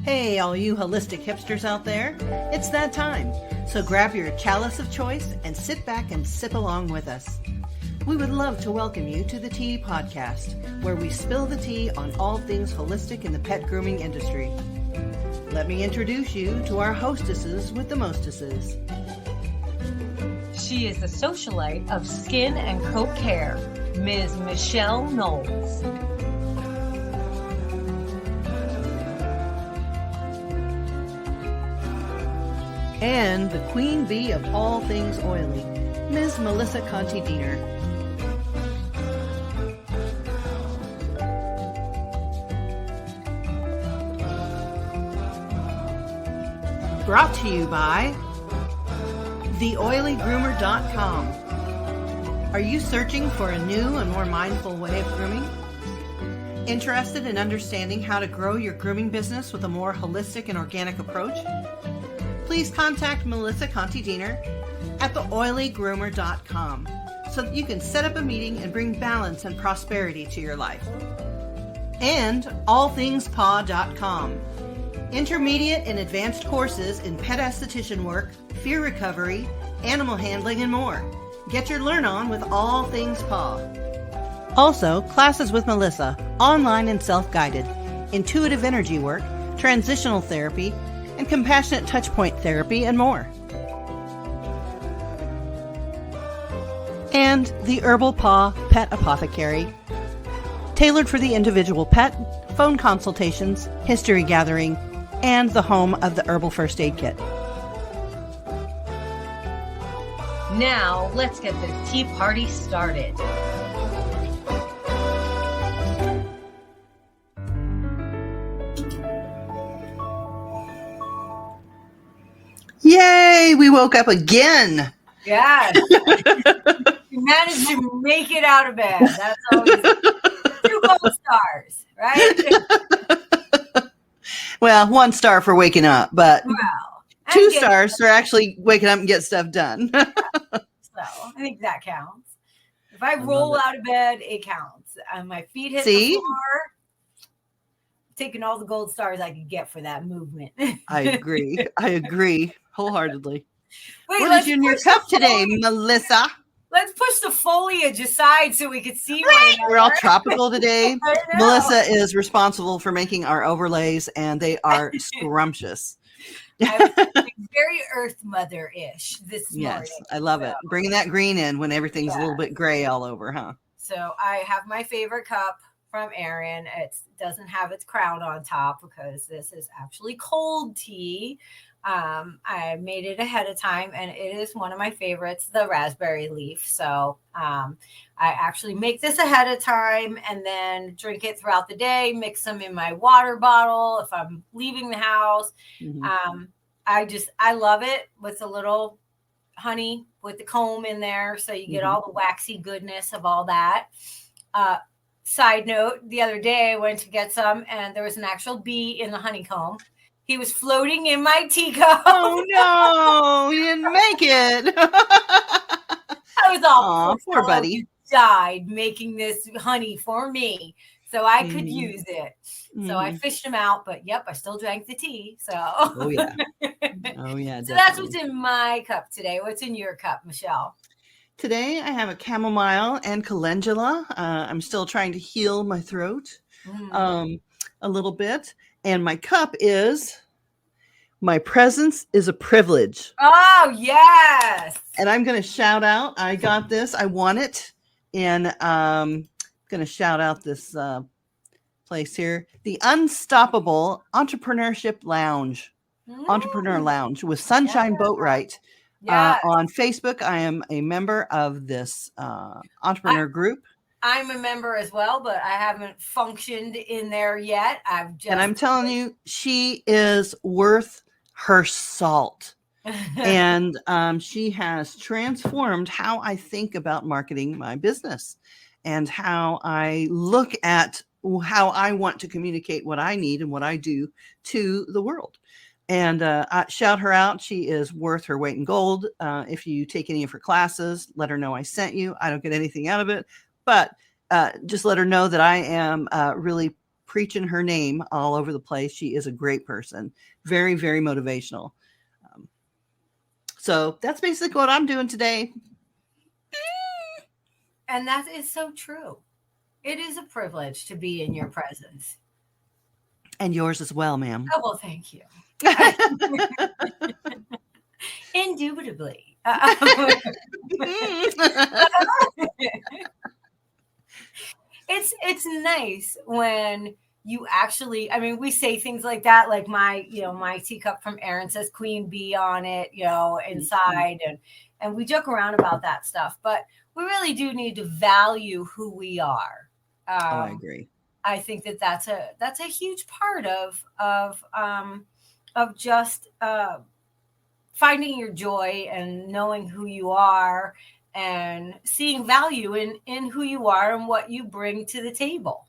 Hey, all you holistic hipsters out there, it's that time. So grab your chalice of choice and sit back and sip along with us. We would love to welcome you to the Tea Podcast, where we spill the tea on all things holistic in the pet grooming industry. Let me introduce you to our hostesses with the mostesses. She is the socialite of skin and coat care, Ms. Michelle Knowles. And the queen bee of all things oily, Ms. Melissa Conti-Diener. Brought to you by TheOilyGroomer.com. Are you searching for a new and more mindful way of grooming? Interested in understanding how to grow your grooming business with a more holistic and organic approach? Please contact Melissa Conti-Diener at TheOilyGroomer.com so that you can set up a meeting and bring balance and prosperity to your life. And AllThingsPaw.com. Intermediate and advanced courses in pet esthetician work, fear recovery, animal handling, and more. Get your learn on with All Things Paw. Also, classes with Melissa, online and self-guided, intuitive energy work, transitional therapy, and compassionate touchpoint therapy, and more. And the Herbal Paw Pet Apothecary, tailored for the individual pet, phone consultations, history gathering, and the home of the Herbal First Aid Kit. Now, let's get the tea party started. Yay! We woke up again. Yes. You managed to make it out of bed. That's always 2 gold stars, right? Well, 1 star for waking up, but Well, 2 stars for actually waking up and get stuff done. So I think that counts. If I roll out of bed, it counts. My feet hit the floor. Taking all the gold stars I could get for that movement. I agree wholehearedly. Wait, What is in your cup today, Melissa? Let's push the foliage aside so we could see one another. We're all tropical today. I know. Melissa is responsible for making our overlays, and they are scrumptious. I was very Earth Mother-ish this morning. Yes, I love it. Bringing that green in when everything's a little bit gray all over, huh? So I have my favorite cup from Erin. It doesn't have its crown on top because this is actually cold tea. I made it ahead of time, and it is one of my favorites, the raspberry leaf. So I actually make this ahead of time and then drink it throughout the day, mix them in my water bottle if I'm leaving the house. Mm-hmm. I love it with a little honey with the comb in there. So you get all the waxy goodness of all that. Side note, the other day I went to get some and there was an actual bee in the honeycomb. He was floating in my teacup. Oh no, you didn't make it. I was all poor buddy. He died making this honey for me so I could use it. So I fished him out, but yep, I still drank the tea. So oh yeah. So that's what's in my cup today. What's in your cup, Michelle? Today I have a chamomile and calendula. I'm still trying to heal my throat a little bit. And my cup is, my presence is a privilege. Oh, yes. And I'm going to shout out, I got this, I won it. And I'm going to shout out this place here, the Unstoppable Entrepreneurship Lounge, Entrepreneur Lounge with Sunshine Boatwright. On Facebook, I am a member of this entrepreneur group. I'm a member as well, but I haven't functioned in there yet. And I'm telling you, she is worth her salt. And she has transformed how I think about marketing my business and how I look at how I want to communicate what I need and what I do to the world. And I shout her out. She is worth her weight in gold. If you take any of her classes, let her know I sent you. I don't get anything out of it, but just let her know that I am really preaching her name all over the place. She is a great person. Very, very motivational. So that's basically what I'm doing today. And that is so true. It is a privilege to be in your presence. And yours as well, ma'am. Oh, well, thank you. Indubitably. It's nice when you actually, I mean, we say things like that, like my teacup from Erin says Queen Bee on it, inside, and we joke around about that stuff, but we really do need to value who we are. I agree. I think that's a huge part of just finding your joy and knowing who you are and seeing value in who you are and what you bring to the table.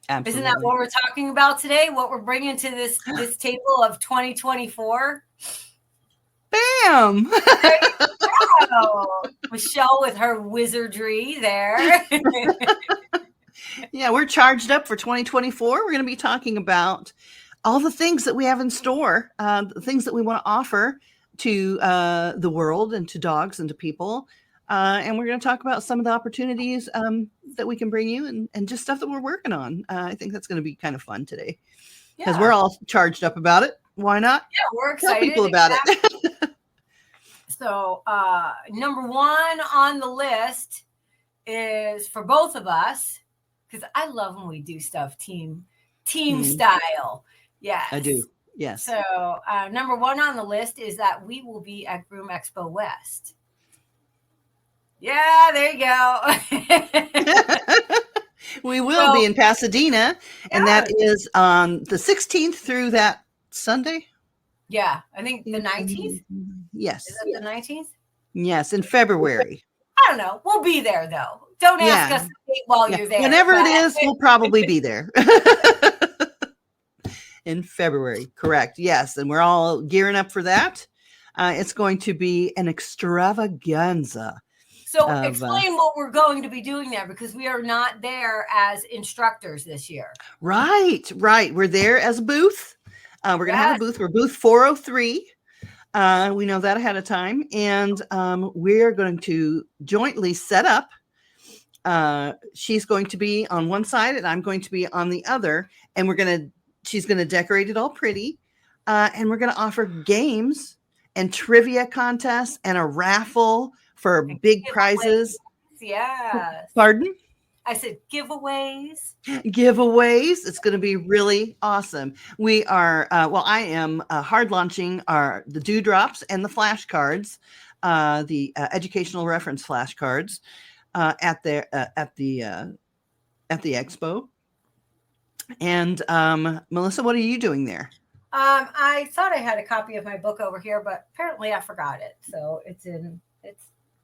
Absolutely. Isn't that what we're talking about today? What we're bringing to this table of 2024? Bam! There you go. Michelle with her wizardry there. Yeah, we're charged up for 2024. We're going to be talking about all the things that we have in store, the things that we want to offer to the world and to dogs and to people. And we're going to talk about some of the opportunities that we can bring you and just stuff that we're working on. I think that's going to be kind of fun today because we're all charged up about it. Why not? Yeah, we're excited. Tell people about it. So number one on the list is for both of us, because I love when we do stuff team style. Yes. I do. Yes. So number one on the list is that we will be at Groom Expo West. Yeah, there you go. We will be in Pasadena, and that is on the 16th through that Sunday. Yeah, I think the 19th. Yes. Is it the 19th? Yes, in February. I don't know. We'll be there, though. Don't ask us to date while you're there. Whenever it is, we'll probably be there. In February, correct. Yes, and we're all gearing up for that. It's going to be an extravaganza. So explain what we're going to be doing there, because we are not there as instructors this year. Right. We're there as a booth. We're going to have a booth. We're booth 403. We know that ahead of time. And we are going to jointly set up. She's going to be on one side and I'm going to be on the other. And she's going to decorate it all pretty. And we're going to offer games and trivia contests and a raffle for big prizes. Yes. Pardon? I said giveaways. It's going to be really awesome. We are, I am hard launching the dewdrops and the flashcards, the educational reference flashcards at the expo. And Melissa, what are you doing there? I thought I had a copy of my book over here, but apparently I forgot it. So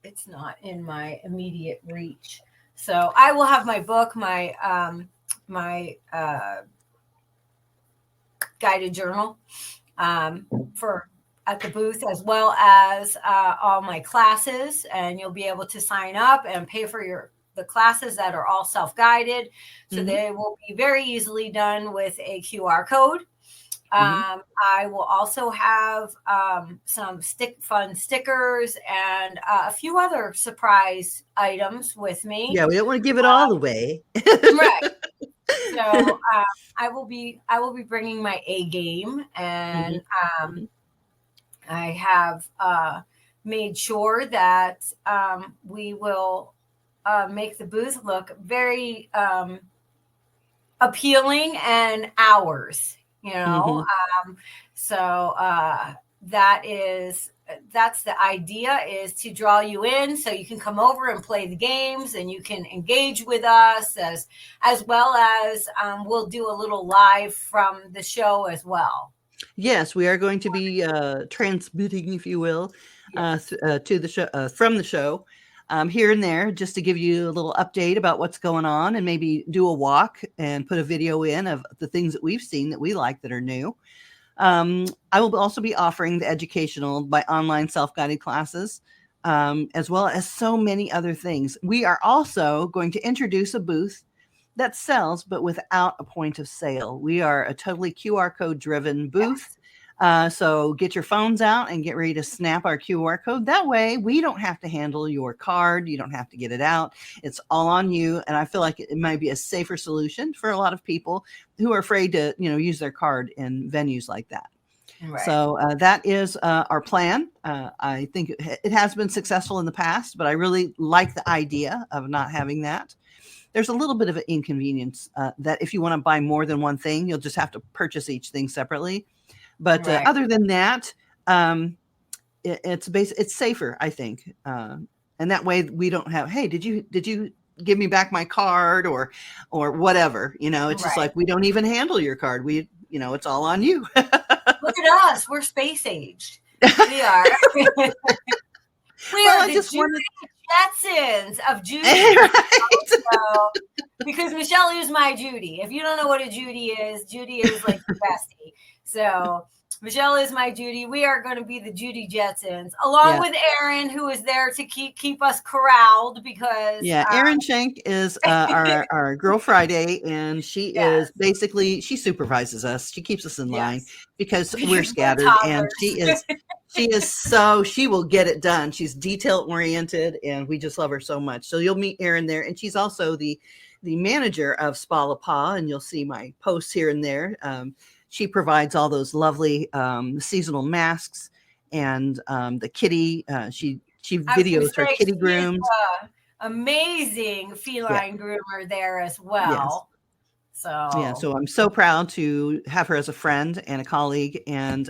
it's not in my immediate reach. So I will have my book, my guided journal for at the booth, as well as all my classes, and you'll be able to sign up and pay for the classes that are all self-guided. So they will be very easily done with a QR code. I will also have some fun stickers and a few other surprise items with me. Yeah, we don't want to give it all away. Right. So I will be bringing my A game, and I have made sure that we will make the booth look very appealing and ours. So that's the idea, is to draw you in so you can come over and play the games and you can engage with us as well as we'll do a little live from the show as well. Yes, we are going to be transmitting, if you will, to the show from the show. Here and there, just to give you a little update about what's going on and maybe do a walk and put a video in of the things that we've seen that we like that are new. I will also be offering the educational by online self-guided classes, as well as so many other things. We are also going to introduce a booth that sells, but without a point of sale. We are a totally QR code driven booth. So get your phones out and get ready to snap our QR code. That way we don't have to handle your card. You don't have to get it out. It's all on you. And I feel like it might be a safer solution for a lot of people who are afraid to, use their card in venues like that. Right. So that is our plan. I think it has been successful in the past, but I really like the idea of not having that. There's a little bit of an inconvenience that if you want to buy more than one thing, you'll just have to purchase each thing separately. But other than that, it's safer, I think. And that way we don't have, hey, did you give me back my card or whatever, it's just like, we don't even handle your card. It's all on you. Look at us. We're space aged. We are. We are the Judy Jetsons of Judy. Right. So, because Michelle is my Judy. If you don't know what a Judy is like the bestie. So Michelle is my Judy. We are going to be the Judy Jetsons, along with Erin, who is there to keep us corralled because Erin Shank is our Girl Friday, and she is basically, she supervises us. She keeps us in line because we're scattered, and she will get it done. She's detail oriented, and we just love her so much. So you'll meet Erin there, and she's also the manager of Spa La Pa, and you'll see my posts here and there. She provides all those lovely seasonal masks and the kitty. She videos her kitty grooms. Amazing feline groomer there as well. Yes. So I'm so proud to have her as a friend and a colleague and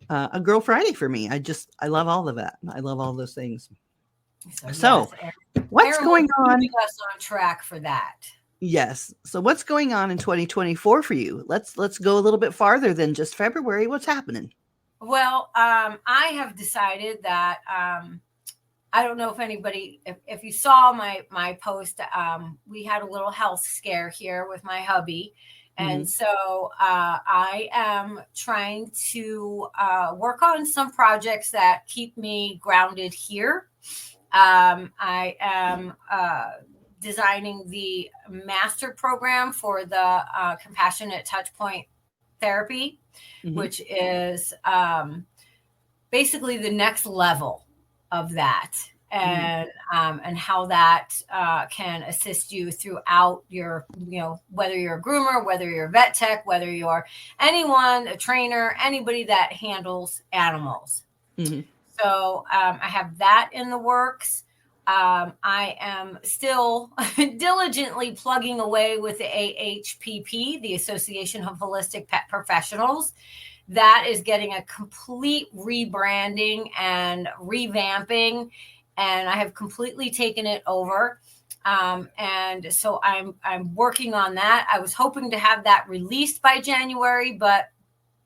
a Girl Friday for me. I love all of that. I love all those things. So what's going on? Keeping us on track for that. Yes. So what's going on in 2024 for you? Let's go a little bit farther than just February. What's happening? Well, I have decided that I don't know if anybody, if you saw my post, we had a little health scare here with my hubby. And so I am trying to work on some projects that keep me grounded here. I am designing the master program for the compassionate touchpoint therapy, which is basically the next level of that, and how that can assist you throughout your, whether you're a groomer, whether you're a vet tech, whether you're anyone, a trainer, anybody that handles animals. So I have that in the works. I am still diligently plugging away with the AHPP, the Association of Holistic Pet Professionals. That is getting a complete rebranding and revamping, and I have completely taken it over. And so I'm working on that. I was hoping to have that released by January, but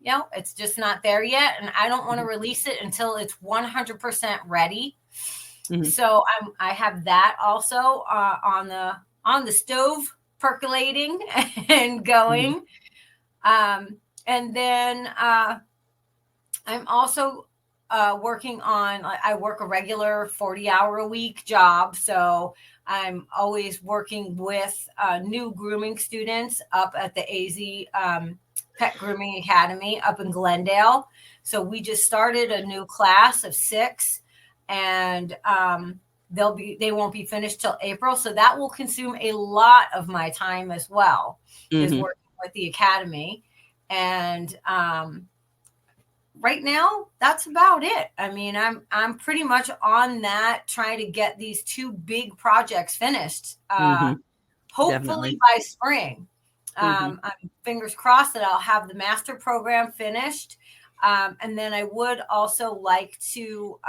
it's just not there yet, and I don't want to release it until it's 100% ready. So I have that also on the stove percolating and going. And then I'm also working on, I work a regular 40-hour-a-week job. So I'm always working with new grooming students up at the AZ Pet Grooming Academy up in Glendale. So we just started a new class of 6. And they won't be finished till April. So that will consume a lot of my time as well, is working with the academy. And right now, that's about it. I mean, I'm pretty much on that, trying to get these 2 big projects finished, hopefully by spring. I'm fingers crossed that I'll have the master program finished. And then I would also like to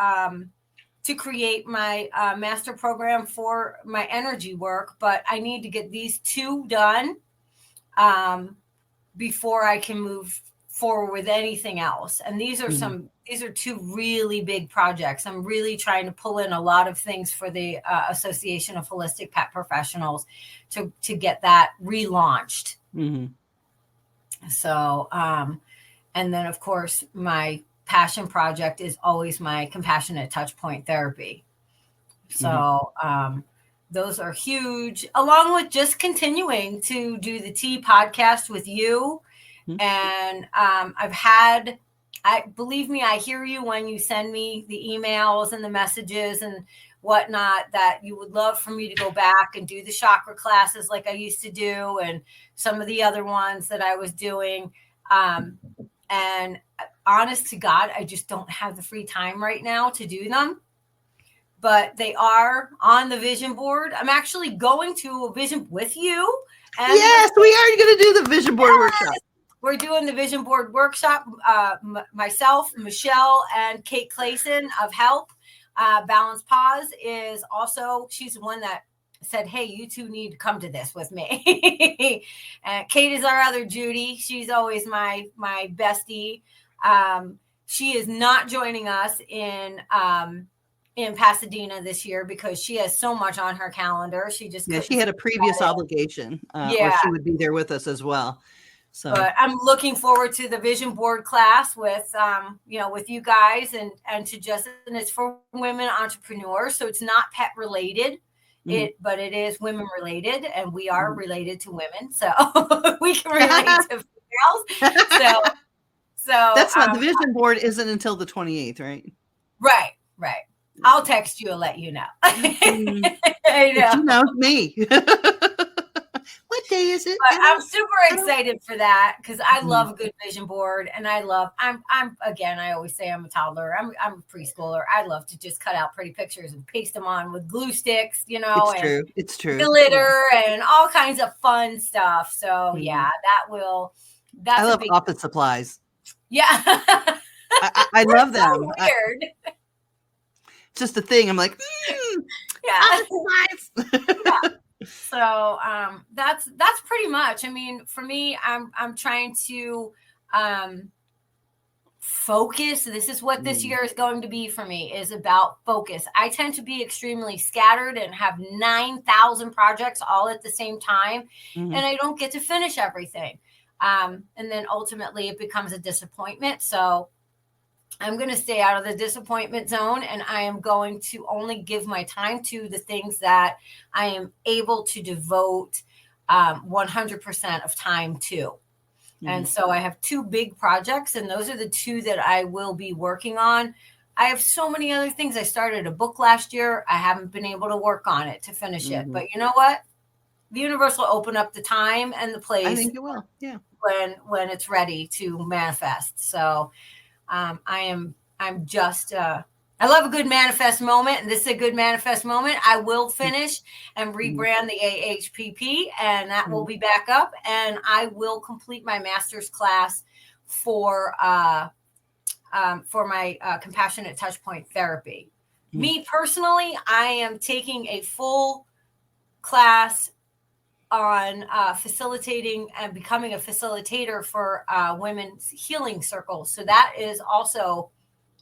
create my master program for my energy work, but I need to get these 2 done before I can move forward with anything else. And these are these are 2 really big projects. I'm really trying to pull in a lot of things for the Association of Holistic Pet Professionals to get that relaunched. So, and then of course my passion project is always my compassionate touchpoint therapy. So those are huge, along with just continuing to do the tea podcast with you. Mhm. And believe me, I hear you when you send me the emails and the messages and whatnot, that you would love for me to go back and do the chakra classes like I used to do, and some of the other ones that I was doing. And honest to God, I just don't have the free time right now to do them. But they are on the vision board. I'm actually going to a vision with you. And yes, we are going to do the vision board workshop. We're doing the vision board workshop. Myself, Michelle, and Kate Clayson of Help. Balance Pause is also, she's the one that said, hey, you two need to come to this with me. And Kate is our other Judy. She's always my bestie. She is not joining us in Pasadena this year because she has so much on her calendar. She had a previous obligation, or she would be there with us as well. So, but I'm looking forward to the vision board class with, with you guys and it's for women entrepreneurs. So it's not pet related, but it is women related, and we are related to women. So we can relate to females. So that's not the vision board isn't until the 28th, right? Right. I'll text you and let you know. I know. You know me. What day is it? But I'm super excited for that because I love a good vision board, and I always say I'm a toddler. I'm a preschooler. I love to just cut out pretty pictures and paste them on with glue sticks, It's true. Glitter and all kinds of fun stuff. So that's I love office supplies. Yeah. I love them. So weird. It's just a thing. I'm like, yeah. Yeah. So that's pretty much. I mean, for me, I'm trying to focus. This is what this year is going to be for me, is about focus. I tend to be extremely scattered and have 9,000 projects all at the same time, and I don't get to finish everything. And then ultimately it becomes a disappointment. So I'm going to stay out of the disappointment zone, and I am going to only give my time to the things that I am able to devote 100% of time to. And so I have 2 big projects, and those are the 2 that I will be working on. I have so many other things. I started a book last year. I haven't been able to work on it to finish it. But you know what? The universe will open up the time and the place. I think it will. Yeah. When it's ready to manifest. So I love a good manifest moment, and this is a good manifest moment. I will finish and rebrand the AHPP, and that will be back up, and I will complete my master's class for my compassionate touchpoint therapy. Me personally, I am taking a full class on facilitating and becoming a facilitator for women's healing circles. So that is also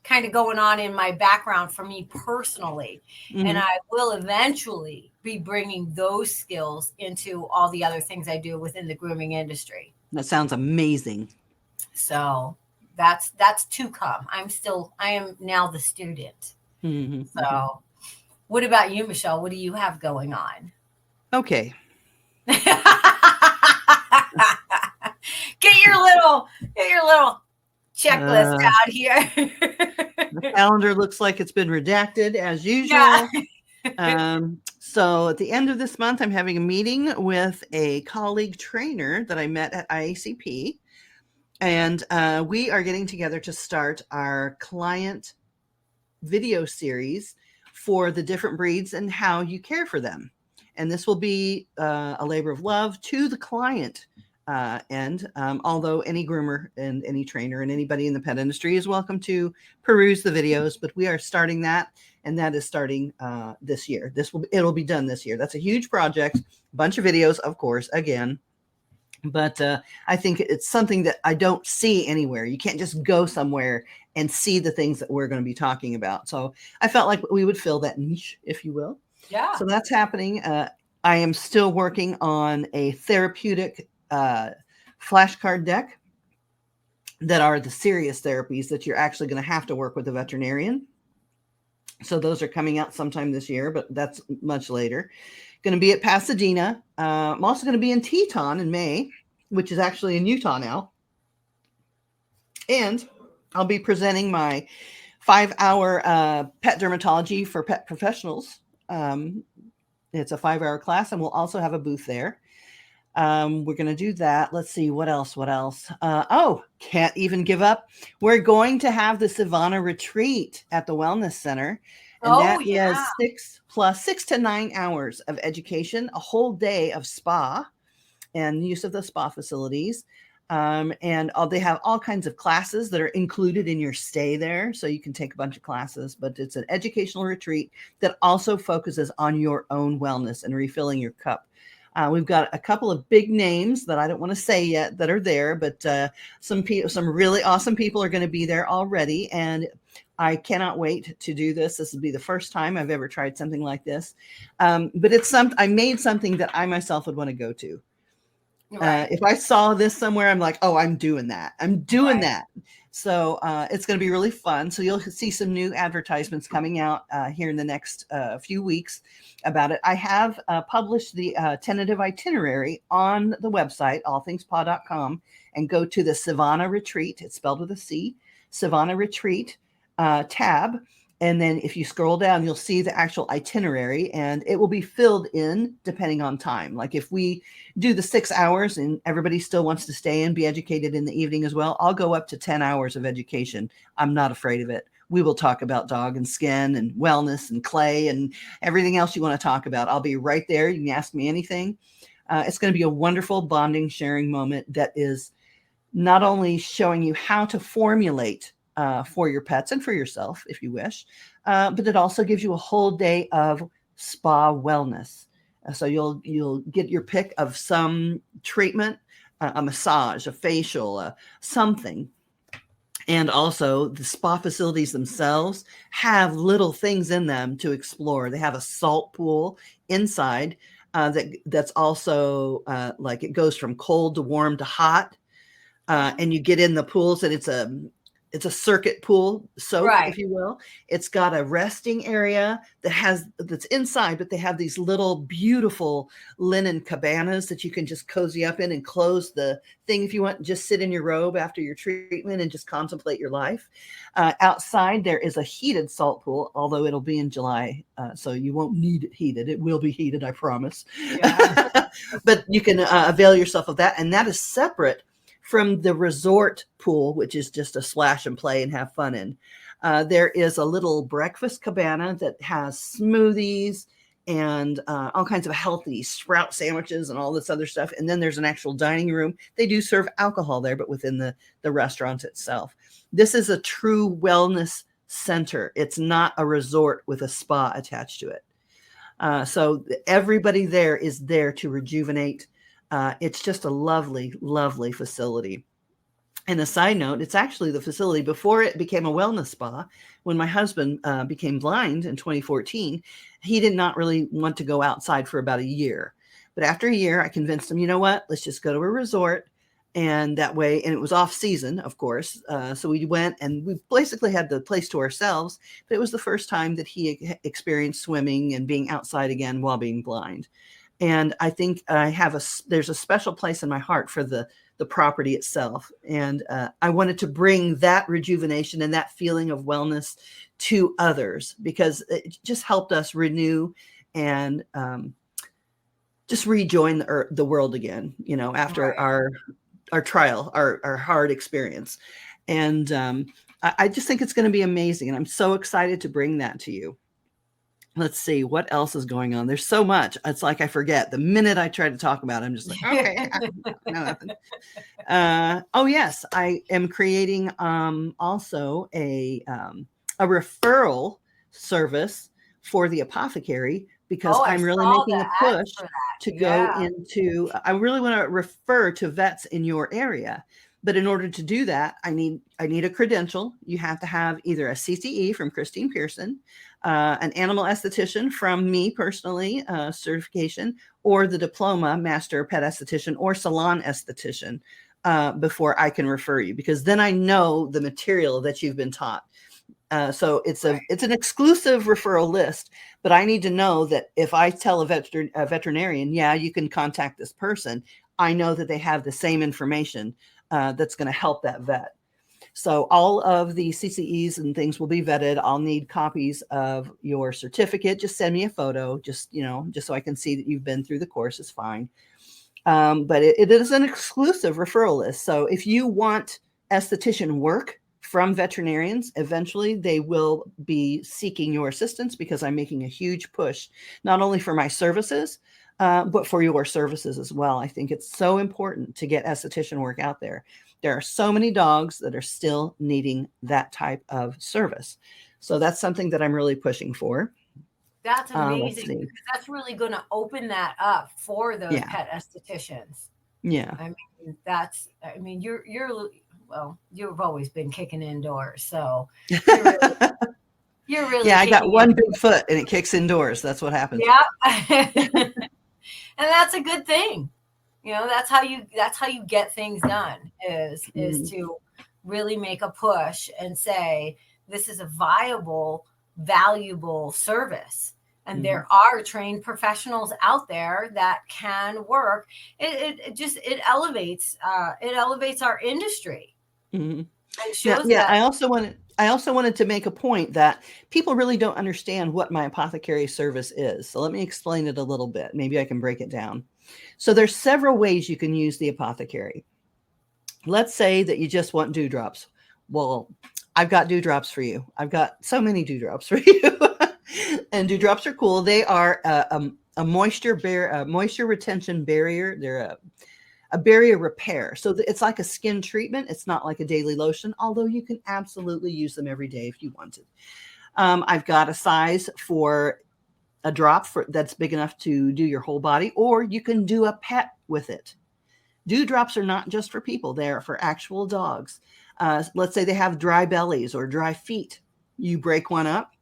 kind of going on in my background for me personally. And I will eventually be bringing those skills into all the other things I do within the grooming industry. That sounds amazing. So that's to come. I am now the student. So what about you, Michelle? What do you have going on? Okay. Get your little checklist out here. The calendar looks like it's been redacted as usual. Yeah. So at the end of this month, I'm having a meeting with a colleague trainer that I met at IACP, and we are getting together to start our client video series for the different breeds and how you care for them. And this will be a labor of love to the client. Although any groomer and any trainer and anybody in the pet industry is welcome to peruse the videos, but we are starting that, and that is starting this year. It'll be done this year. That's a huge project, a bunch of videos, of course, again. But I think it's something that I don't see anywhere. You can't just go somewhere and see the things that we're going to be talking about. So I felt like we would fill that niche, if you will. Yeah. So that's happening. I am still working on a therapeutic flashcard deck that are the serious therapies that you're actually going to have to work with a veterinarian. So those are coming out sometime this year, but that's much later. Going to be at Pasadena. I'm also going to be in Teton in May, which is actually in Utah now. And I'll be presenting my 5-hour pet dermatology for pet professionals. It's a 5-hour class, and we'll also have a booth there. We're going to do that. Let's see. What else? Can't even give up. We're going to have the Savannah retreat at the Wellness Center. And is 6 to 9 hours of education, a whole day of spa and use of the spa facilities. They have all kinds of classes that are included in your stay there. So you can take a bunch of classes, but it's an educational retreat that also focuses on your own wellness and refilling your cup. We've got a couple of big names that I don't want to say yet that are there, but some really awesome people are going to be there already. And I cannot wait to do this. This will be the first time I've ever tried something like this. But I made something that I myself would want to go to. Right. If I saw this somewhere, I'm like, oh, I'm doing that. That. So it's going to be really fun. So you'll see some new advertisements coming out here in the next few weeks about it. I have published the tentative itinerary on the website, allthingspaw.com, and go to the Savannah Retreat. It's spelled with a C, Savannah Retreat tab. And then if you scroll down, you'll see the actual itinerary, and it will be filled in depending on time. Like if we do the 6 hours and everybody still wants to stay and be educated in the evening as well, I'll go up to 10 hours of education. I'm not afraid of it. We will talk about dog and skin and wellness and clay and everything else you want to talk about. I'll be right there. You can ask me anything. It's going to be a wonderful bonding, sharing moment that is not only showing you how to formulate for your pets and for yourself, if you wish. But it also gives you a whole day of spa wellness. So you'll get your pick of some treatment, a massage, a facial, something. And also the spa facilities themselves have little things in them to explore. They have a salt pool inside that's also like it goes from cold to warm to hot. And you get in the pools, and it's a circuit pool soak, right, if you will. It's got a resting area that's inside, but they have these little beautiful linen cabanas that you can just cozy up in and close the thing if you want. Just sit in your robe after your treatment and just contemplate your life. Outside, there is a heated salt pool, although it'll be in July, so you won't need it heated. It will be heated, I promise. Yeah. But you can avail yourself of that, and that is separate from the resort pool, which is just a splash and play and have fun in. There is a little breakfast cabana that has smoothies and all kinds of healthy sprout sandwiches and all this other stuff. And then there's an actual dining room. They do serve alcohol there, but within the restaurant itself. This is a true wellness center. It's not a resort with a spa attached to it. So everybody there is there to rejuvenate. It's just a lovely, lovely facility. And a side note, it's actually the facility before it became a wellness spa. When my husband became blind in 2014, he did not really want to go outside for about a year. But after a year, I convinced him, you know what, let's just go to a resort. And that way, and it was off season, of course. So we went and we basically had the place to ourselves. But it was the first time that he experienced swimming and being outside again while being blind. And I think there's a special place in my heart for the property itself. And I wanted to bring that rejuvenation and that feeling of wellness to others, because it just helped us renew and just rejoin the world again, after right, our trial, our hard experience. And I just think it's going to be amazing. And I'm so excited to bring that to you. Let's see what else is going on. There's so much. It's like I forget. The minute I try to talk about it, I'm just like, okay, no, nothing. Oh yes, I am creating also a referral service for the apothecary, because I'm really making a push to go into. I really want to refer to vets in your area. But in order to do that, I need a credential. You have to have either a CCE from Christine Pearson, an animal esthetician from me personally, certification, or the diploma master pet esthetician or salon esthetician before I can refer you, because then I know the material that you've been taught. So it's an exclusive referral list, but I need to know that if I tell a veterinarian, yeah, you can contact this person, I know that they have the same information that's going to help that vet. So all of the CCEs and things will be vetted. I'll need copies of your certificate. Just send me a photo, just so I can see that you've been through the course is fine. But it is an exclusive referral list. So if you want esthetician work from veterinarians, eventually they will be seeking your assistance, because I'm making a huge push, not only for my services, but for your services as well. I think it's so important to get esthetician work out there. There are so many dogs that are still needing that type of service. So that's something that I'm really pushing for. That's amazing. Because that's really going to open that up for those pet estheticians. Yeah. I mean, you've always been kicking indoors. So you're really I got one big foot and it kicks indoors. That's what happens. Yeah. And that's a good thing. That's how you get things done is to really make a push and say, this is a viable, valuable service. And there are trained professionals out there that can work. It elevates our industry. Mm-hmm. It shows I also wanted to make a point that people really don't understand what my apothecary service is. So let me explain it a little bit. Maybe I can break it down. So there's several ways you can use the apothecary. Let's say that you just want dewdrops. Well, I've got dewdrops for you. I've got so many dewdrops for you. And dewdrops are cool. They are a moisture retention barrier. They're a barrier repair. So it's like a skin treatment. It's not like a daily lotion, although you can absolutely use them every day if you wanted. I've got a size for a drop that's big enough to do your whole body, or you can do a pet with it. Dewdrops are not just for people. They're for actual dogs. Let's say they have dry bellies or dry feet. You break one up,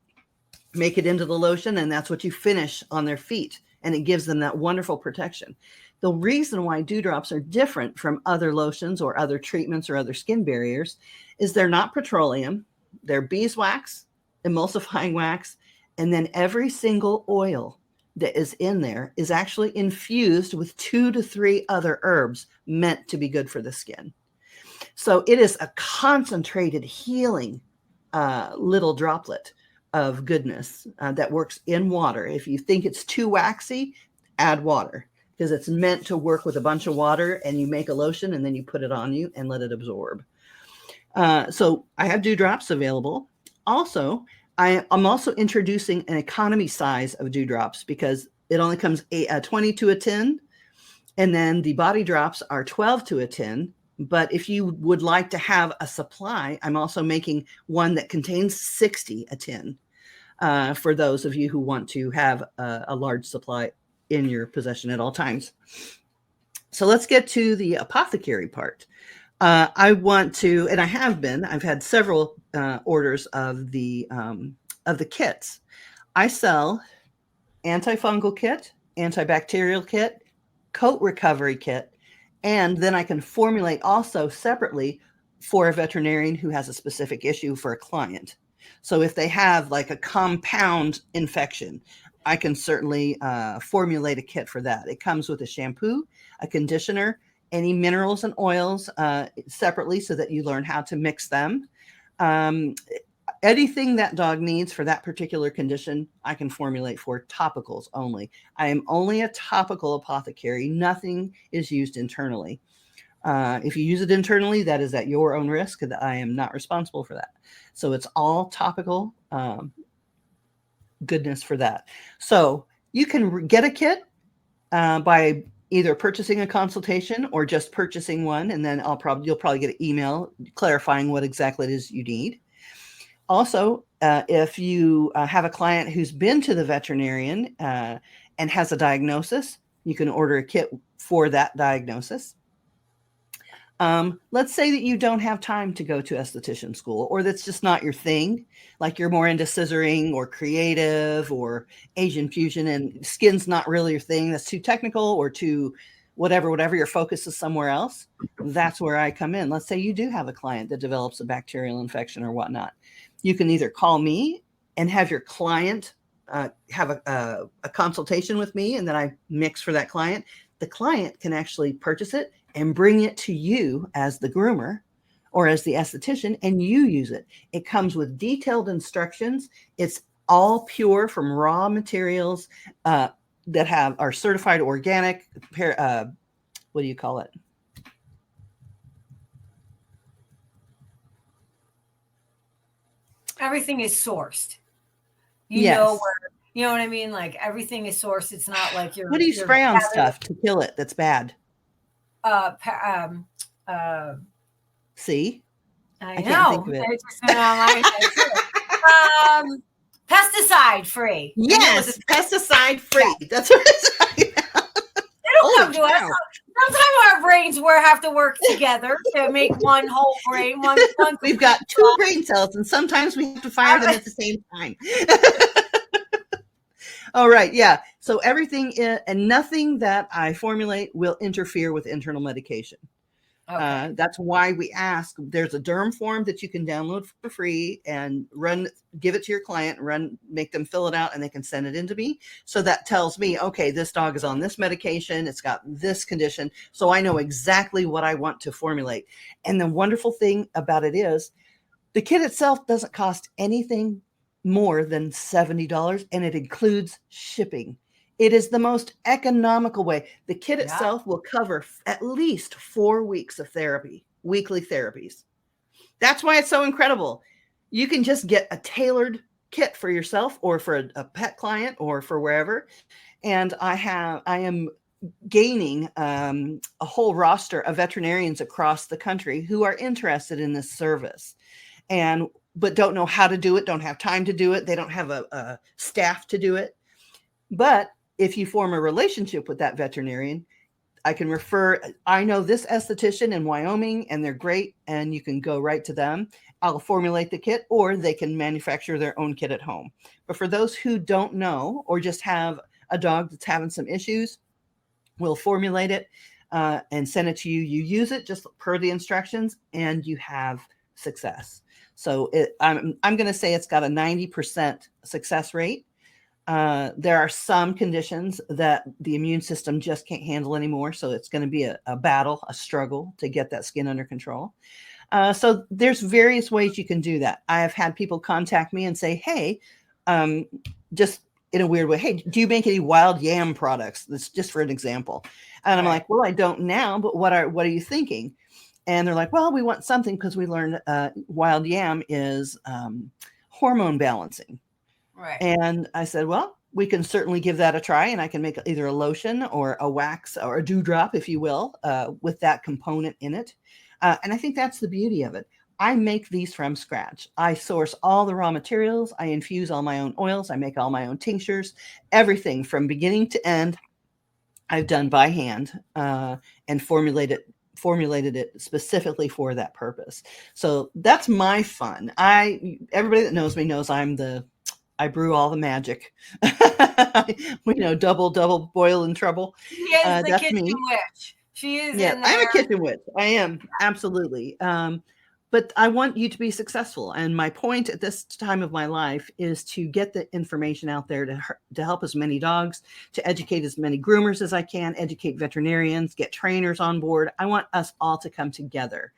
make it into the lotion, and that's what you finish on their feet. And it gives them that wonderful protection. The reason why dewdrops are different from other lotions or other treatments or other skin barriers is they're not petroleum. They're beeswax, emulsifying wax, and then every single oil that is in there is actually infused with 2 to 3 other herbs meant to be good for the skin. So it is a concentrated healing little droplet of goodness that works in water. If you think it's too waxy, add water, because it's meant to work with a bunch of water, and you make a lotion and then you put it on you and let it absorb. So I have dewdrops available. Also, I'm also introducing an economy size of dewdrops, because it only comes 20 to a 10. And then the body drops are 12 to a 10. But if you would like to have a supply, I'm also making one that contains 60 a 10 for those of you who want to have a large supply in your possession at all times. So let's get to the apothecary part. I want to, and I've had several orders of the kits. I sell antifungal kit, antibacterial kit, coat recovery kit, and then I can formulate also separately for a veterinarian who has a specific issue for a client. So if they have like a compound infection, I can certainly formulate a kit for that. It comes with a shampoo, a conditioner, any minerals and oils separately so that you learn how to mix them. Anything that dog needs for that particular condition, I can formulate for topicals only. I am only a topical apothecary. Nothing is used internally. If you use it internally, that is at your own risk. I am not responsible for that. So it's all topical goodness for that. So you can get a kit by either purchasing a consultation or just purchasing one, and then you'll probably get an email clarifying what exactly it is you need. Also, if you have a client who's been to the veterinarian and has a diagnosis, you can order a kit for that diagnosis. Let's say that you don't have time to go to esthetician school, or that's just not your thing. Like you're more into scissoring or creative or Asian fusion, and skin's not really your thing. That's too technical or too whatever your focus is somewhere else. that's where I come in. Let's say you do have a client that develops a bacterial infection or whatnot. You can either call me and have your client have a consultation with me, and then I mix for that client. The client can actually purchase it and bring it to you as the groomer or as the esthetician, and you use it. It comes with detailed instructions. It's all pure from raw materials that are certified organic. What do you call it? Everything is sourced. Yes. Know where, you know what I mean? Like everything is sourced. It's not like you're. What do you spray on stuff to kill it that's bad? See? I know. Pesticide free. Yes, pesticide free. Yeah. That's what it's talking about. It'll come to us. Sometimes our brains have to work together to make one whole brain. One We've got two brain cells, and sometimes we have to fire them at the same time. All right, yeah. So everything and nothing that I formulate will interfere with internal medication. Okay. That's why we ask. There's a derm form that you can download for free and give it to your client, make them fill it out, and they can send it in to me. So that tells me, okay, this dog is on this medication. It's got this condition. So I know exactly what I want to formulate. And the wonderful thing about it is the kit itself doesn't cost anything more than $70, and it includes shipping. It is the most economical way. The kit itself will cover at least 4 weeks of therapy, weekly therapies. That's why it's so incredible. You can just get a tailored kit for yourself or for a pet client or for wherever. And I am gaining a whole roster of veterinarians across the country who are interested in this service but don't know how to do it, don't have time to do it. They don't have a staff to do it. But if you form a relationship with that veterinarian, I know this esthetician in Wyoming, and they're great, and you can go right to them. I'll formulate the kit, or they can manufacture their own kit at home. But for those who don't know, or just have a dog that's having some issues, we'll formulate it and send it to you. You use it just per the instructions, and you have success. So I'm going to say it's got a 90% success rate. There are some conditions that the immune system just can't handle anymore. So it's going to be a battle, a struggle to get that skin under control. So there's various ways you can do that. I have had people contact me and say, hey, just in a weird way, hey, do you make any wild yam products? That's just for an example. And I'm like, well, I don't now, but what are you thinking? And they're like, well, we want something because we learned wild yam is hormone balancing. Right. And I said, well, we can certainly give that a try, and I can make either a lotion or a wax or a dewdrop, if you will, with that component in it. And I think that's the beauty of it. I make these from scratch. I source all the raw materials. I infuse all my own oils. I make all my own tinctures. Everything from beginning to end, I've done by hand and formulated it specifically for that purpose. So that's my fun. Everybody that knows me knows I brew all the magic. Double boil in trouble. She is the kitchen witch. She is. Yeah, I'm a kitchen witch. I am, absolutely. But I want you to be successful. And my point at this time of my life is to get the information out there to help as many dogs, to educate as many groomers as I can, educate veterinarians, get trainers on board. I want us all to come together.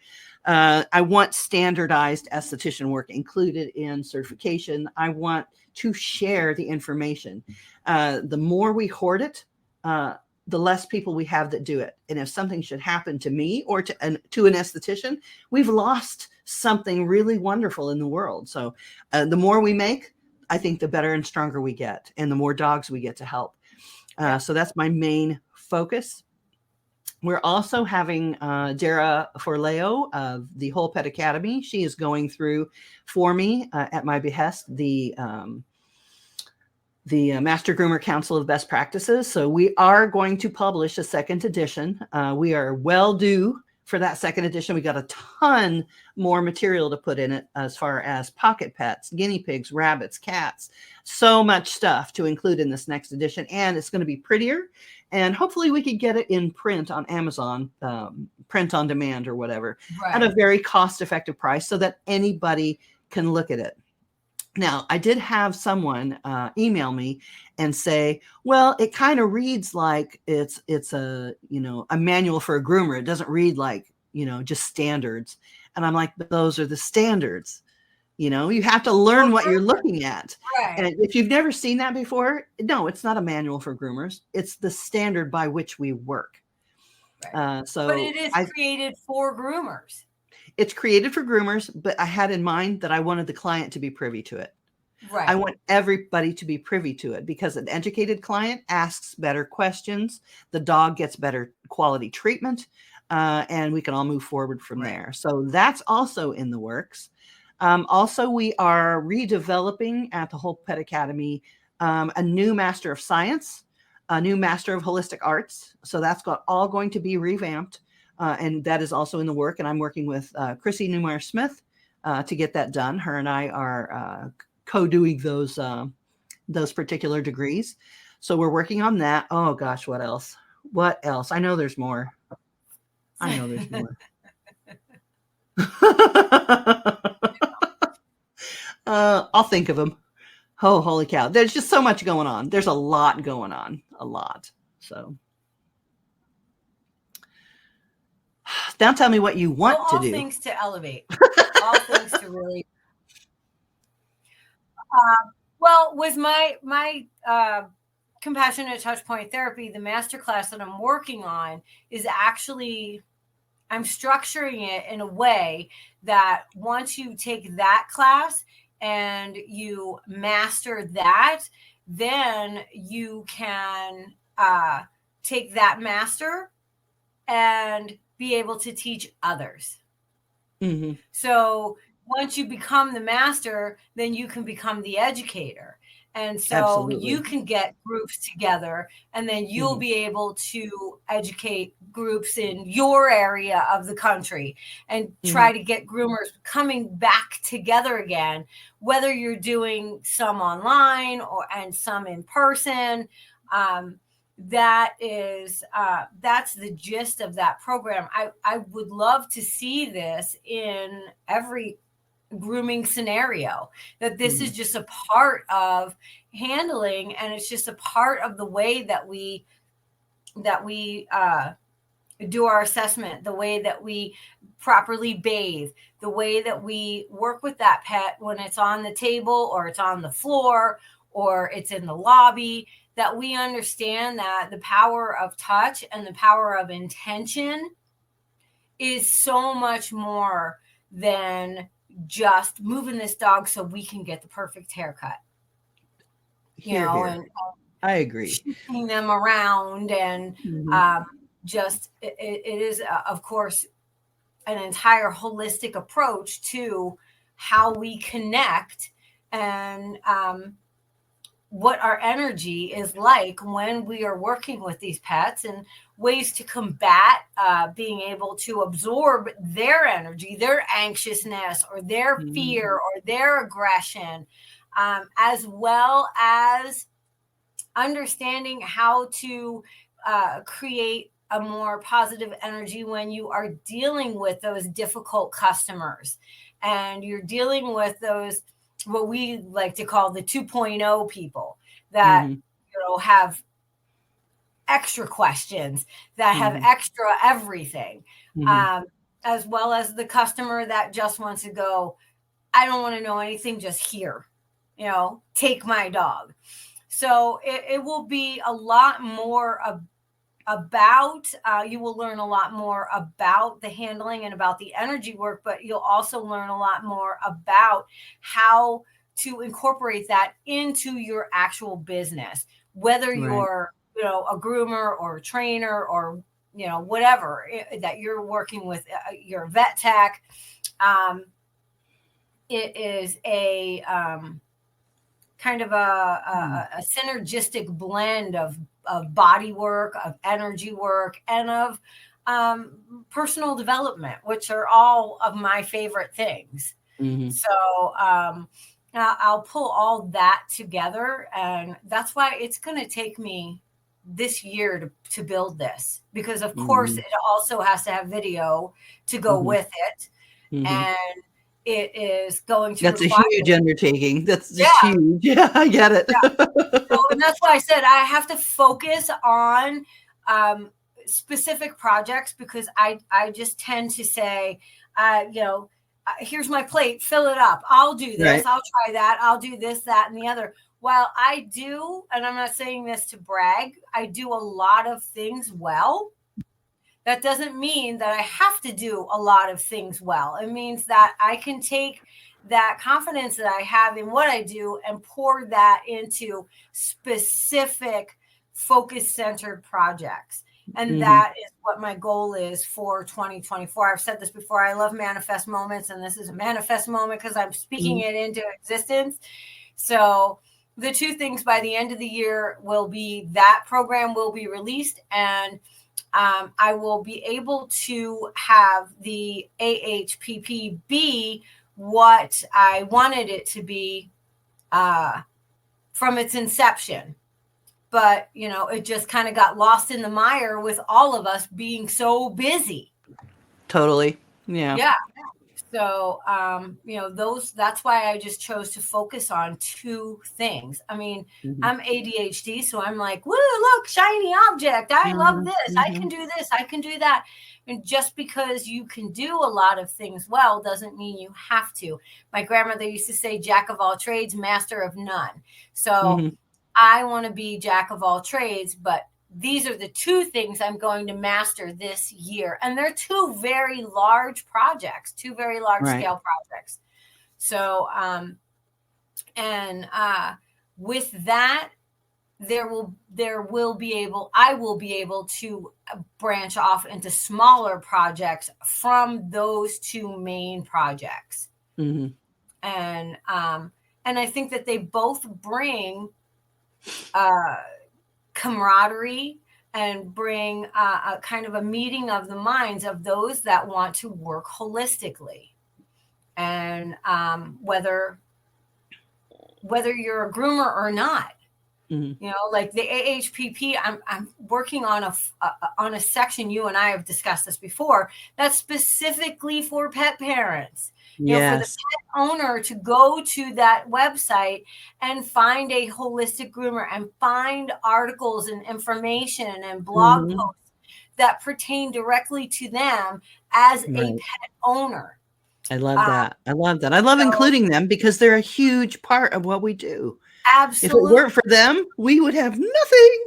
I want standardized esthetician work included in certification. I want to share the information. The more we hoard it, the less people we have that do it. And if something should happen to me or to an esthetician, we've lost something really wonderful in the world. So the more we make, I think the better and stronger we get, and the more dogs we get to help. So that's my main focus. We're also having Dara Forleo of the Whole Pet Academy. She is going through for me at my behest the Master Groomer Council of Best Practices. So we are going to publish a second edition. We are well due for that second edition. We got a ton more material to put in it as far as pocket pets, guinea pigs, rabbits, cats, so much stuff to include in this next edition. And it's going to be prettier. And hopefully we could get it in print on Amazon print on demand or whatever at Right. a very cost-effective price so that anybody can look at it. Now, I did have someone email me and say, well, it kind of reads like it's a, a manual for a groomer. It doesn't read like, just standards. And I'm like, but those are the standards. You have to learn what you're looking at. Right. And if you've never seen that before, no, it's not a manual for groomers. It's the standard by which we work. Right. So but it is created for groomers. It's created for groomers, but I had in mind that I wanted the client to be privy to it. Right. I want everybody to be privy to it because an educated client asks better questions. The dog gets better quality treatment, and we can all move forward from there. So that's also in the works. Also, we are redeveloping at the Whole Pet Academy a new Master of Science, a new Master of Holistic Arts. So that's all going to be revamped. And that is also in the work. And I'm working with Chrissy Newmeyer Smith to get that done. Her and I are co-doing those particular degrees. So we're working on that. Oh gosh, what else? What else? I know there's more. I'll think of them. Oh, holy cow. There's just so much going on. There's a lot going on. A lot. So now tell me what you want to do. All things to elevate. All things to really. Well, with my compassionate touchpoint therapy, the masterclass that I'm working on is actually, I'm structuring it in a way that once you take that class and you master that, then you can take that master and be able to teach others. Mm-hmm. So once you become the master, then you can become the educator. And so Absolutely. you can get groups together, and then you'll Mm-hmm. be able to educate groups in your area of the country and try to get groomers coming back together again, whether you're doing some online and some in person. That's the gist of that program. I would love to see this in every grooming scenario, that this is just a part of handling, and it's just a part of the way that we do our assessment, the way that we properly bathe, the way that we work with that pet when it's on the table or it's on the floor or it's in the lobby, that we understand that the power of touch and the power of intention is so much more than just moving this dog so we can get the perfect haircut. Here. And I agree. Shifting them around and just it is of course an entire holistic approach to how we connect and what our energy is like when we are working with these pets, and ways to combat being able to absorb their energy, their anxiousness or their fear or their aggression, as well as understanding how to create a more positive energy when you are dealing with those difficult customers and you're dealing with those, what we like to call the 2.0 people that have extra questions, that have extra everything, as well as the customer that just wants to go, I don't want to know anything, just here, take my dog. So it will be a lot more about, you will learn a lot more about the handling and about the energy work, but you'll also learn a lot more about how to incorporate that into your actual business, whether you're, a groomer or a trainer or, whatever that you're working with, your vet tech. It is a kind of a synergistic blend of body work, of energy work, and of personal development, which are all of my favorite things. So I'll pull all that together, and that's why it's going to take me this year to build this, because of course Mhm. it also has to have video to go Mhm. with it. Mhm. And it is going to That's a require, huge undertaking. That's just yeah, huge. Yeah, I get it. so, and that's why I said I have to focus on specific projects, because I just tend to say, here's my plate, fill it up. I'll do this. Right. I'll try that. I'll do this, that, and the other. While I do, and I'm not saying this to brag, I do a lot of things well. That doesn't mean that I have to do a lot of things well. It means that I can take that confidence that I have in what I do and pour that into specific focus centered projects. And that is what my goal is for 2024. I've said this before. I love manifest moments, and this is a manifest moment because I'm speaking it into existence. So the two things by the end of the year will be that program will be released, and I will be able to have the AHPP be what I wanted it to be from its inception. But, it just kind of got lost in the mire with all of us being so busy. Totally. Yeah. Yeah. So, that's why I just chose to focus on two things. I mean, I'm ADHD, so I'm like, woo, look, shiny object. I love this. I can do this. I can do that. And just because you can do a lot of things well doesn't mean you have to. My grandmother used to say, jack of all trades, master of none. So I want to be jack of all trades, but these are the two things I'm going to master this year. And they're two very large projects, two very large scale projects. So, with that, I will be able to branch off into smaller projects from those two main projects. And I think that they both bring camaraderie and bring a kind of a meeting of the minds of those that want to work holistically. And whether you're a groomer or not, like the AHPP, I'm working on a section, you and I have discussed this before, that's specifically for pet parents. For the pet owner to go to that website and find a holistic groomer and find articles and information and blog posts that pertain directly to them as a pet owner. I love that. I love including them because they're a huge part of what we do. Absolutely. If it weren't for them, we would have nothing.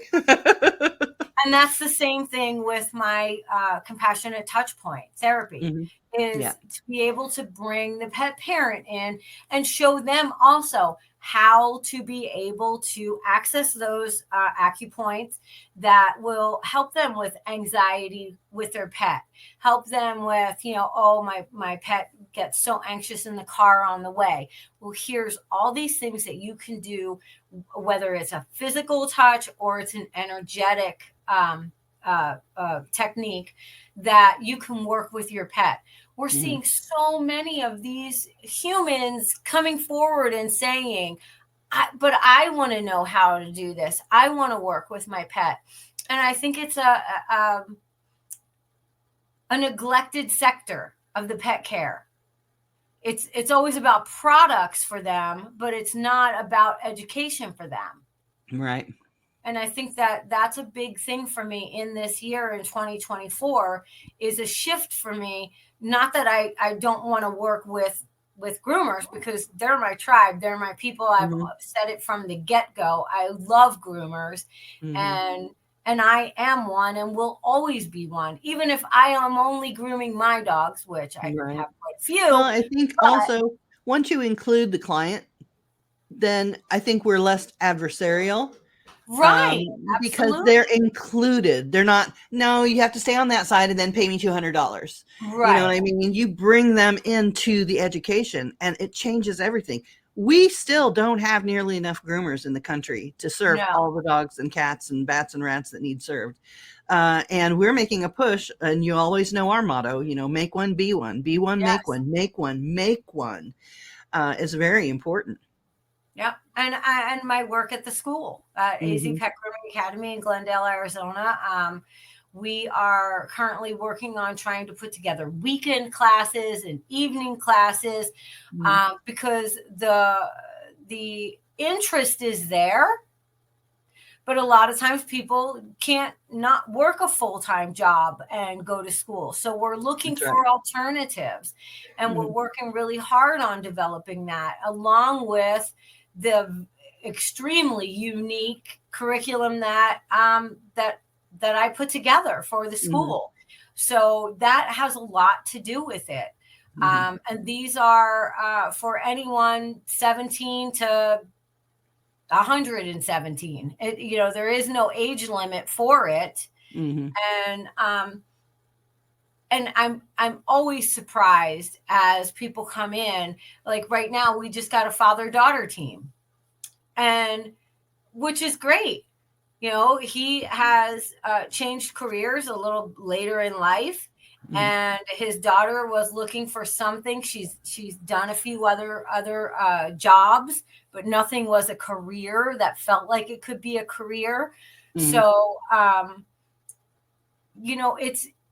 And that's the same thing with my compassionate touch point therapy is to be able to bring the pet parent in and show them also how to be able to access those acupoints that will help them with anxiety with their pet, help them with, my pet gets so anxious in the car on the way. Well, here's all these things that you can do, whether it's a physical touch or it's an energetic technique that you can work with your pet. We're seeing so many of these humans coming forward and saying, but I want to know how to do this. I want to work with my pet. And I think it's a neglected sector of the pet care. It's always about products for them, but it's not about education for them. Right. And I think that that's a big thing for me in this year in 2024 is a shift for me. Not that I don't want to work with groomers, because they're my tribe. They're my people. I've said it from the get-go. I love groomers and I am one and will always be one, even if I am only grooming my dogs, which I have quite a few. Well, I think also once you include the client, then I think we're less adversarial. Right. Because they're included. They're not, no, you have to stay on that side and then pay me $200. Right. You know what I mean? You bring them into the education and it changes everything. We still don't have nearly enough groomers in the country to serve all the dogs and cats and bats and rats that need served. And we're making a push, and you always know our motto, make one, be one, make one, make one is very important. Yep. And my work at the school, AZ Pet Grooming Academy in Glendale, Arizona. We are currently working on trying to put together weekend classes and evening classes, because the interest is there. But a lot of times people can't not work a full-time job and go to school. So we're looking for alternatives, and we're working really hard on developing that, along with the extremely unique curriculum that that I put together for the school. So that has a lot to do with it. And these are for anyone 17 to 117. There is no age limit for it. And I'm always surprised as people come in. Like right now, we just got a father-daughter team, and which is great. He has changed careers a little later in life, and his daughter was looking for something. She's done a few other jobs, but nothing was a career that felt like it could be a career. So,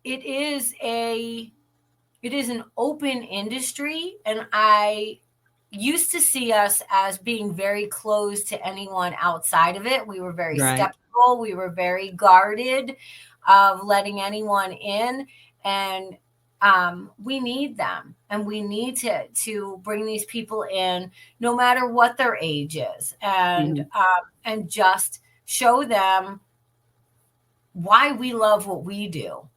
it is an open industry, and I used to see us as being very closed to anyone outside of it. We were very skeptical. We were very guarded of letting anyone in, and we need them, and we need to bring these people in no matter what their age is, and just show them why we love what we do.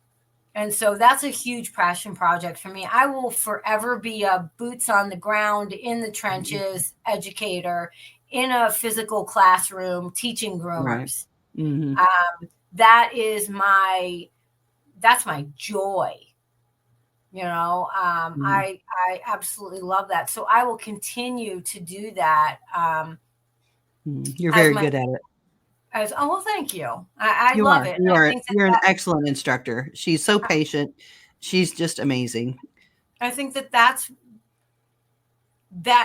And so that's a huge passion project for me. I will forever be a boots on the ground, in the trenches educator in a physical classroom teaching groomers. That's my joy. I absolutely love that. So I will continue to do that. You're very good at it. Well, thank you. I love it. You're an excellent instructor. She's so patient. She's just amazing. I think that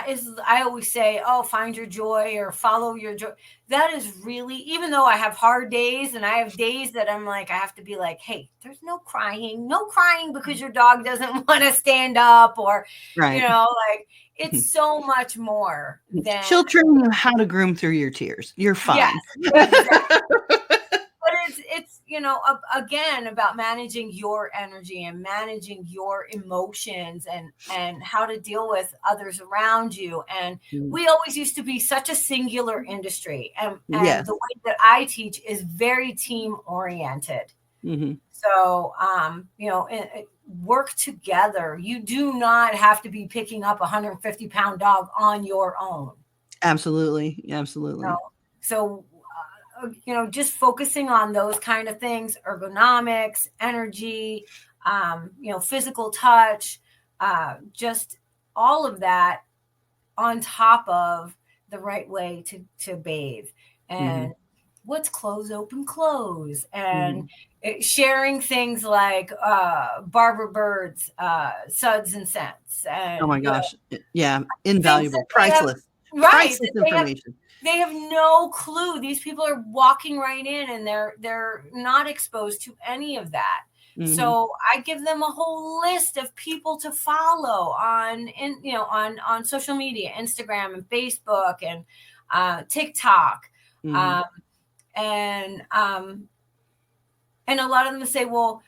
is, I always say, find your joy or follow your joy. That is really, even though I have hard days, and I have days that I'm like, I have to be like, hey, there's no crying because your dog doesn't want to stand up, or, it's so much more than. She'll train you how to groom through your tears. You're fine. Yes, exactly. But it's again about managing your energy and managing your emotions, and how to deal with others around you. And we always used to be such a singular industry, and the way that I teach is very team oriented. So work together. You do not have to be picking up a 150-pound dog on your own. Absolutely. So just focusing on those kind of things, ergonomics, energy, physical touch, just all of that on top of the right way to bathe, and what's close, open, close, and sharing things like Barbara Bird's Suds and Scents. And, oh my gosh. Invaluable, priceless. Priceless information. They have no clue. These people are walking right in, and they're not exposed to any of that. So I give them a whole list of people to follow on social media, Instagram and Facebook and TikTok. And a lot of them say, well,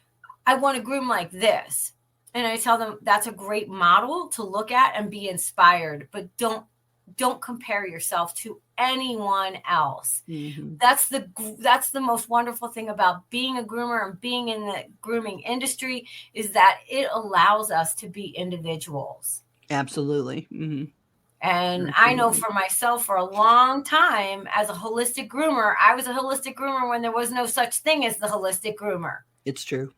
I want to groom like this. And I tell them that's a great model to look at and be inspired, but don't compare yourself to anyone else. That's the most wonderful thing about being a groomer and being in the grooming industry, is that it allows us to be individuals. Absolutely. And I know for myself, for a long time as a holistic groomer, I was a holistic groomer when there was no such thing as the holistic groomer. It's true.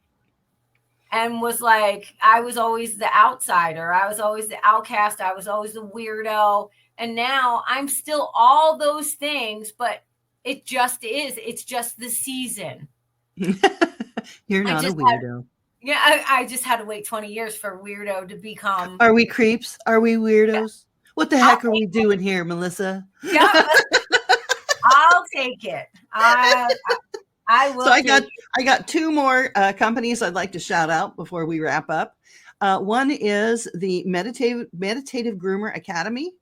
And was like, I was always the outsider. I was always the outcast. I was always the weirdo. And now I'm still all those things, but it just is. It's just the season. You're not a weirdo. I just had to wait 20 years for weirdo to become. Are we creeps? Are we weirdos? Yeah. What the heck are we doing here, Melissa? Yeah, I'll take it. I will. So I take got two more companies I'd like to shout out before we wrap up. One is the Meditative Groomer Academy.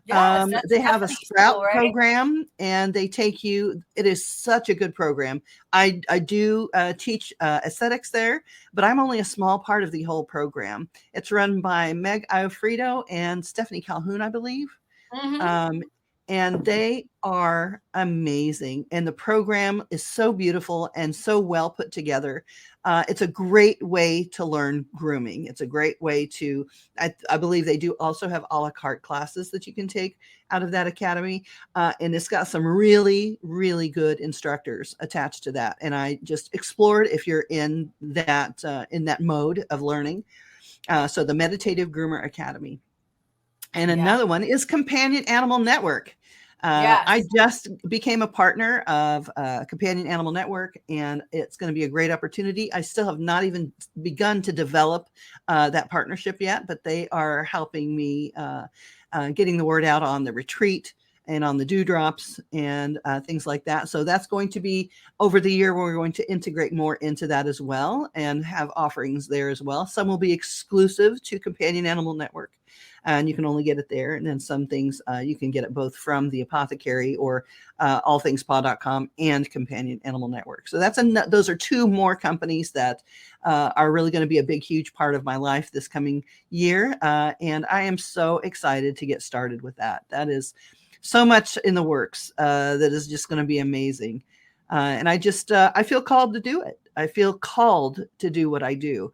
Yes, that's They have a Stephanie's Sprout school, right? program, and they take you. It is such a good program. I do teach aesthetics there, but I'm only a small part of the whole program. It's run by Meg Iofrido and Stephanie Calhoun, I believe. Mhm. And they are amazing. And the program is so beautiful and so well put together. It's a great way to learn grooming. It's a great way to, I believe they do also have a la carte classes that you can take out of that academy. And it's got some really, really good instructors attached to that. And I just explored if you're in that mode of learning. So the Meditative Groomer Academy. And another one is Companion Animal Network. I just became a partner of Companion Animal Network, and it's going to be a great opportunity. I still have not even begun to develop that partnership yet, but they are helping me getting the word out on the retreat and on the dewdrops and things like that. So that's going to be over the year. We're going to integrate more into that as well and have offerings there as well. Some will be exclusive to Companion Animal Network, and you can only get it there. And then some things you can get it both from the Apothecary or allthingspaw.com and Companion Animal Network. So those are two more companies that are really going to be a big, huge part of my life this coming year. And I am so excited to get started with that. That is so much in the works that is just going to be amazing. And I feel called to do it. I feel called to do what I do.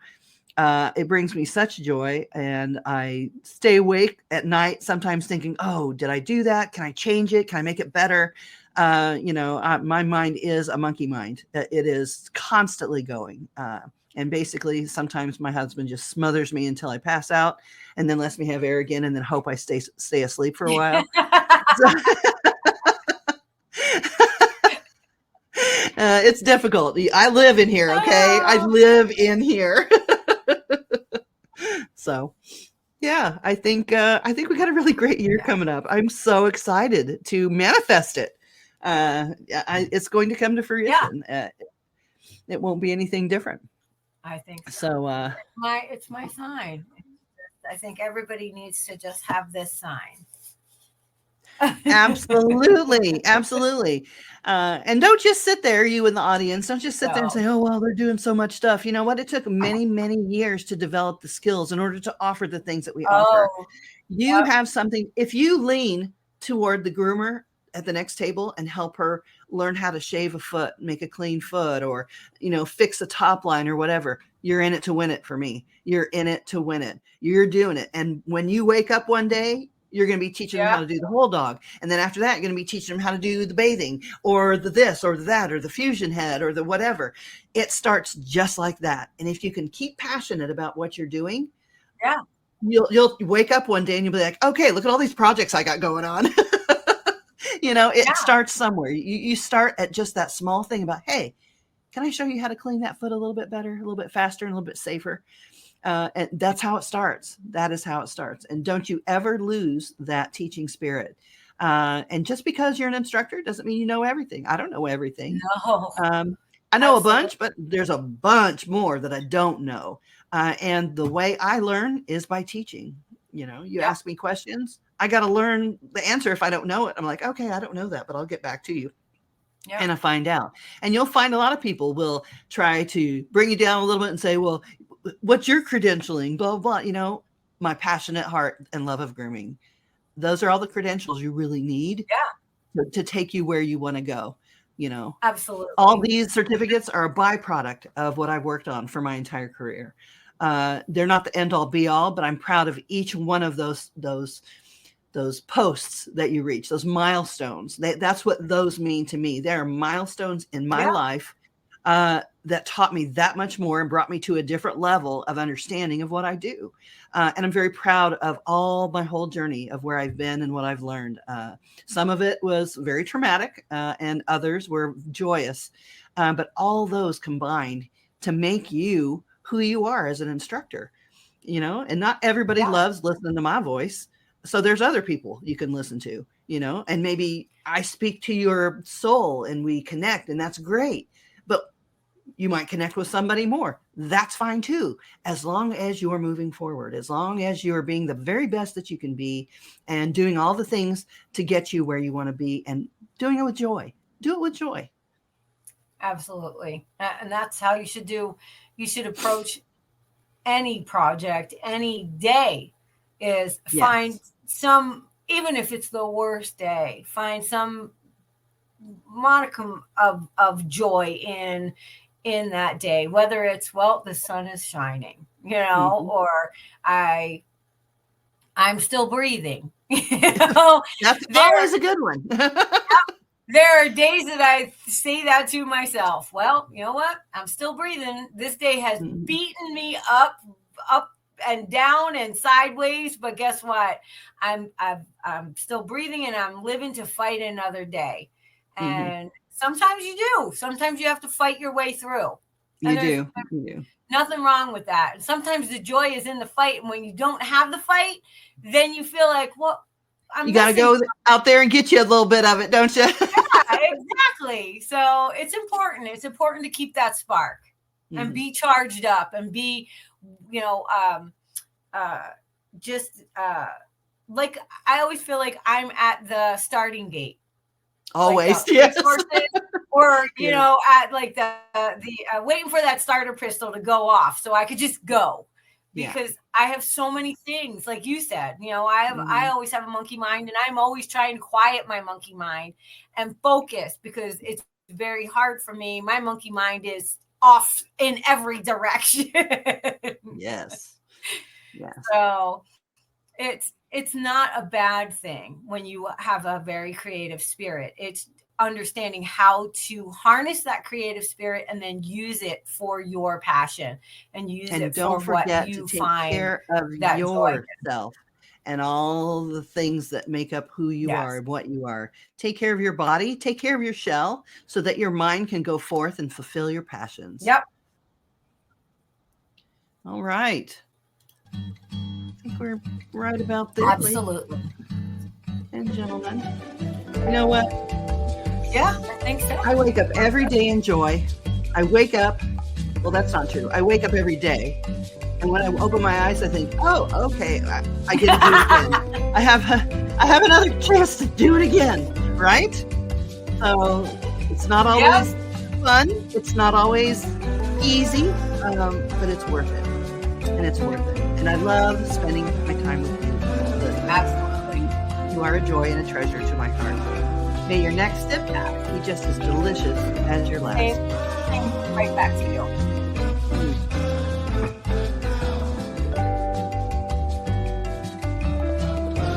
It brings me such joy, and I stay awake at night sometimes thinking, oh, did I do that? Can I change it? Can I make it better? My mind is a monkey mind. It is constantly going. And basically, sometimes my husband just smothers me until I pass out and then lets me have air again and then hope I stay asleep for a while. It's difficult. I live in here, okay? I live in here. So, yeah, I think we got a really great year coming up. I'm so excited to manifest it. It's going to come to fruition. It won't be anything different. I think so. It's my sign. I think everybody needs to just have this sign. Absolutely. And don't just sit there, you in the audience. Don't just sit there and say, oh, well, they're doing so much stuff. You know what? It took many, many years to develop the skills in order to offer the things that we offer. You have something. If you lean toward the groomer at the next table and help her learn how to shave a foot, make a clean foot, or, fix a top line or whatever, you're in it to win it for me. You're in it to win it. You're doing it. And when you wake up one day, you're going to be teaching them how to do the whole dog. And then after that, you're going to be teaching them how to do the bathing or the this or that or the fusion head or the whatever. It starts just like that. And if you can keep passionate about what you're doing, you'll wake up one day and you'll be like, okay, look at all these projects I got going on. It starts somewhere. You start at just that small thing about, hey, can I show you how to clean that foot a little bit better, a little bit faster, and a little bit safer? And that's how it starts. That is how it starts. And don't you ever lose that teaching spirit. And just because you're an instructor doesn't mean you know everything. I don't know everything. No. I know a bunch, but there's a bunch more that I don't know. And the way I learn is by teaching. You ask me questions, I got to learn the answer. If I don't know it, I'm like, okay, I don't know that, but I'll get back to you. And I find out. And you'll find a lot of people will try to bring you down a little bit and say, well, what's your credentialing? Blah, blah, blah. My passionate heart and love of grooming. Those are all the credentials you really need to take you where you want to go. Absolutely. All these certificates are a byproduct of what I've worked on for my entire career. They're not the end all be all, but I'm proud of each one of those posts that you reach, those milestones. That's what those mean to me. There are milestones in my life that taught me that much more and brought me to a different level of understanding of what I do. And I'm very proud of all my whole journey of where I've been and what I've learned. Some of it was very traumatic and others were joyous. But all those combined to make you who you are as an instructor, and not everybody loves listening to my voice. So there's other people you can listen to, and maybe I speak to your soul and we connect, and that's great. But you might connect with somebody more. That's fine too. As long as you're moving forward, as long as you're being the very best that you can be and doing all the things to get you where you want to be and doing it with joy. Do it with joy. Absolutely. And that's how you should do. You should approach any project, any day, is find some, even if it's the worst day, find some modicum of joy in that day, whether it's, well, the sun is shining, or I'm still breathing. That's always a good one. There are days that I say that to myself. Well, you know what? I'm still breathing. This day has beaten me up and down and sideways, but guess what? I'm still breathing, and I'm living to fight another day. And sometimes you do. Sometimes you have to fight your way through. And You do. Nothing wrong with that. And sometimes the joy is in the fight. And when you don't have the fight, then you feel like, well, you got to go out there and get you a little bit of it, don't you? Yeah, exactly. So it's important. It's important to keep that spark and be charged up and be, like, I always feel like I'm at the starting gate. Always, like yes. Or, at like the waiting for that starter pistol to go off so I could just go. Because I have so many things, like you said, I always have a monkey mind, and I'm always trying to quiet my monkey mind and focus, because it's very hard for me. My monkey mind is off in every direction. Yes. So it's not a bad thing when you have a very creative spirit. It's understanding how to harness that creative spirit and then use it for your passion and use it for what you find. Care of yourself and all the things that make up who you are and what you are. Take care of your body, take care of your shell, so that your mind can go forth and fulfill your passions. Yep. All right. I think we're right about there. Absolutely. And gentlemen, you know what? Yeah, I think so. I wake up every day in joy. I wake up. Well, that's not true. I wake up every day. And when I open my eyes, I think, oh, okay, I get to do it again. I have another chance to do it again, right? So it's not always fun. It's not always easy, but it's worth it. And it's worth it. And I love spending my time with you. Absolutely. You are a joy and a treasure to my heart. May your next step be just as delicious as your last. Same. Right back to you.